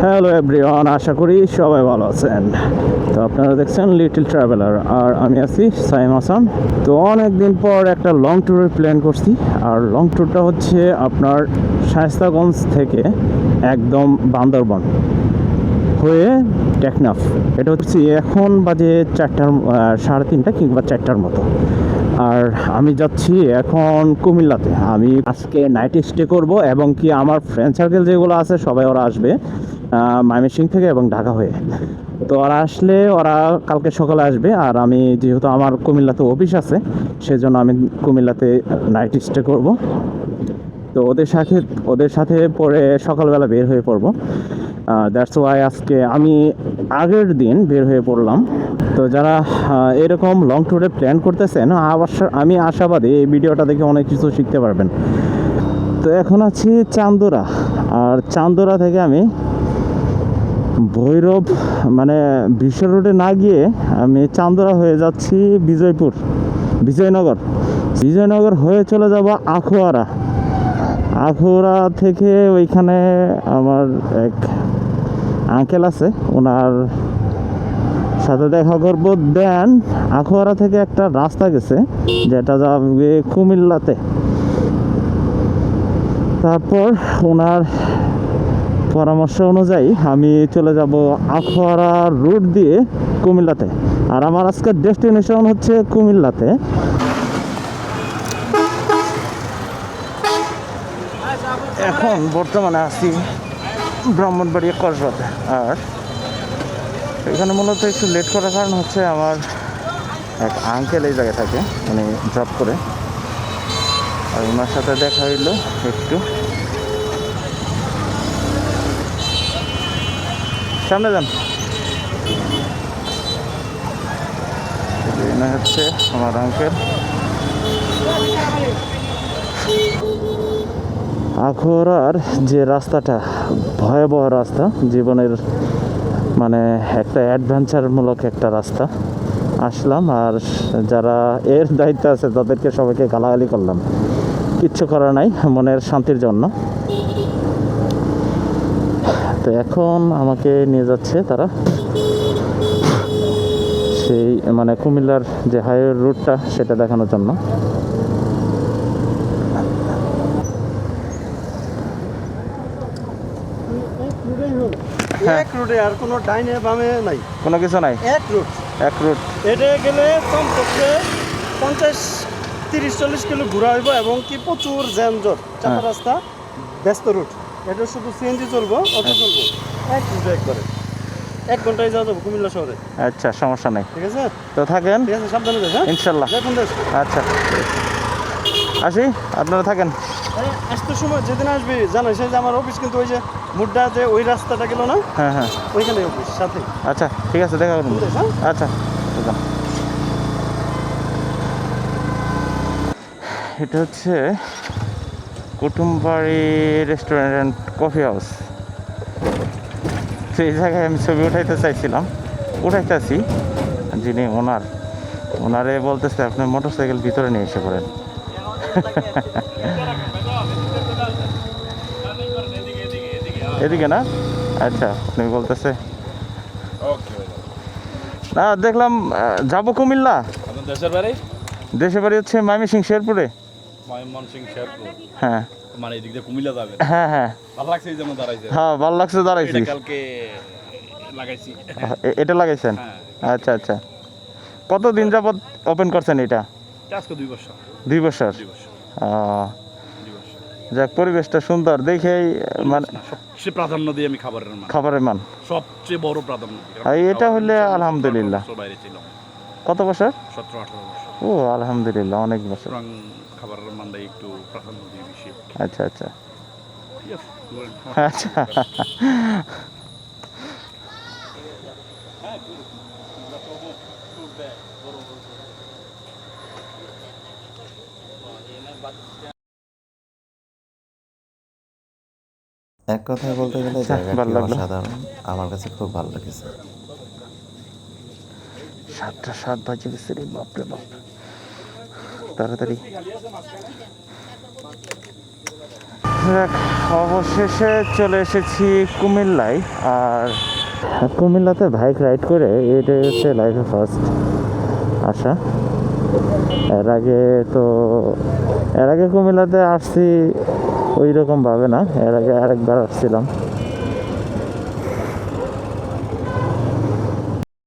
Hello everyone, আশা করি সবাই ভালো আছেন। তো আপনারা দেখছেন লিটল ট্রাভেলার, আর আমি আছি সাইম হাসান। তো অনেক দিন পর একটা লং ট্যুরের প্ল্যান করছি, আর লং ট্যুরটা হচ্ছে আপনার শায়েস্তাগঞ্জ থেকে একদম বান্দরবন হয়ে টেকনাফ। এটা হচ্ছে এখন বাজে 3:30 কিংবা 4টার মতো। আর আমি যাচ্ছি এখন কুমিল্লাতে। আমি আজকে নাইট স্টে করব, এবং কি আমার ফ্রেন্ড সার্কেল যেগুলো আছে সবাই ওরা আসবে ময়মনসিংহ থেকে এবং ঢাকা হয়ে। তো ওরা আসলে ওরা কালকে সকালে আসবে, আর আমি যেহেতু আমার কুমিল্লাতে অফিস আছে সেজন্য আমি কুমিল্লাতে নাইট স্টে করব। তো ওদের সাথে পরে সকালবেলা বের হয়ে পড়বো। দ্যাটস ওয়াই আজকে আমি আগের দিন বের হয়ে পড়লাম। তো যারা এরকম লং ট্যুরে প্ল্যান করতেছেন, আমি আশাবাদী এই ভিডিওটা দেখে অনেক কিছু শিখতে পারবেন। তো এখন আছি চান্দুরা, আর চান্দুরা থেকে আমি ভৈরব মানে বিশ্ব রোডে না গিয়ে আমি চান্দুরা হয়ে যাচ্ছি বিজয়নগর হয়ে চলে যাব আখুয়ারা থেকে ওইখানে আমার এক আঙ্কেল আছে, ওনার সাথে দেখা করবো। দেন আখুয়ারা থেকে একটা রাস্তা গেছে যেটা যাবে কুমিল্লাতে। তারপর ওনার পরামর্শ অনুযায়ী আমি চলে যাব আখুয়ারা রুট দিয়ে কুমিল্লাতে। আর আমার আজকের ডেস্টিনেশন হচ্ছে কুমিল্লাতে। এখন বর্তমানে আছি ব্রাহ্মণবাড়িয়া কসবাতে। আর এখানে মূলত একটু লেট করার কারণ হচ্ছে আমার এক আঙ্কেল এই জায়গায় থাকে, উনি জব করে, আর ওনার সাথে দেখা হইলো একটু। সামনে যান। হচ্ছে আমার আঙ্কেল। আখুয়ারার যে রাস্তাটা ভয়াবহ রাস্তা, জীবনের মানে একটা অ্যাডভেঞ্চারমূলক একটা রাস্তা। আসলাম, আর যারা এর দায়িত্ব আছে তাদেরকে সবাইকে গালাগালি করলাম, কিচ্ছু করার নাই, মনের শান্তির জন্য। তো এখন আমাকে নিয়ে যাচ্ছে তারা সেই মানে কুমিল্লার যে হাইওয়ে রুটটা সেটা দেখানোর জন্য। এক রুটে, আর কোনো ডাইনে বামে নাই, কোনো কিছু নাই, এক রুট। এটা গেলে কমপক্ষে 50-30-40 কিলো ঘোরা হইব, এবং কি প্রচুর জ্যামজট, চাপা রাস্তা, ব্যস্ত রুট। এটা শুধু সিএনজি চলবো, অটো চলবো, এক রুটে একবারে 1 ঘন্টায় যাওয়া যাবো কুমিল্লা শহরে। আচ্ছা, সমস্যা নাই, ঠিক আছে? তো থাকেন, ঠিক আছে, সাবধানে যাই। হ্যাঁ, ইনশাল্লাহ। আচ্ছা, আসি, আপনারা থাকেন। আসতে সময় যেদিন আসবি জানাই, সেই যে আমার অফিস কিন্তু ওই যে মুড্ডা যে ওই রাস্তাটা গেল না, হ্যাঁ হ্যাঁ, ওইখানে অফিস সাথে। আচ্ছা ঠিক আছে, দেখা করুন। আচ্ছা, এটা হচ্ছে Kutumbari restaurant and coffee house. তো এই জায়গায় আমি ছবি উঠাইতেছি, যিনি ওনারে বলতেছে আপনি মোটরসাইকেল ভিতরে নিয়ে এসে পড়েন। এদিকে না? আচ্ছা, আপনি বলতেছে না, দেখলাম যাবো কুমিল্লা। দেশের বাড়ি হচ্ছে ময়মনসিংহ শেরপুরে। হ্যাঁ, মানে এদিক দিয়ে কুমিল্লা যাবে। হ্যাঁ হ্যাঁ, ভালো লাগছে এই জন্য দাঁড়াইছে। হ্যাঁ, ভালো লাগছে দাঁড়াইছি। কালকে লাগাইছি। এটা লাগাইছেন? আচ্ছা আচ্ছা। কতদিন যাবত ওপেন করছেন এটা? আজকে 2 বছর। 2 বছর। যাক, পরিবেশটা সুন্দর দেখেই মানে সবচেয়ে প্রাধান্য দিই আমি খাবারের মান সবচেয়ে বড় প্রাধান্য। এটা হলে আলহামদুলিল্লাহ। বাইরে ছিলাম। কত বছর? 17-18 বছর। ও আলহামদুলিল্লাহ, অনেক বছর। খাবারের মানটাই একটু প্রাধান্য দিই বেশি। আচ্ছা আচ্ছা আচ্ছা। এক কথায় বলতে গেলে জায়গাটি অসাধারণ, আমার কাছে খুব ভালো লেগেছে। 7:07 বাজে গেছে রে, বাপরে বাপ, তাড়াতাড়ি। যাক, অবশেষে চলে এসেছি কুমিল্লায়। আর কুমিল্লাতে বাইক রাইড করে এটাই হচ্ছে লাইফে ফার্স্ট আসা। এর আগে কুমিল্লাতে আসছি ওই রকমভাবে না, এর আগে আরেকবার আসছিলাম।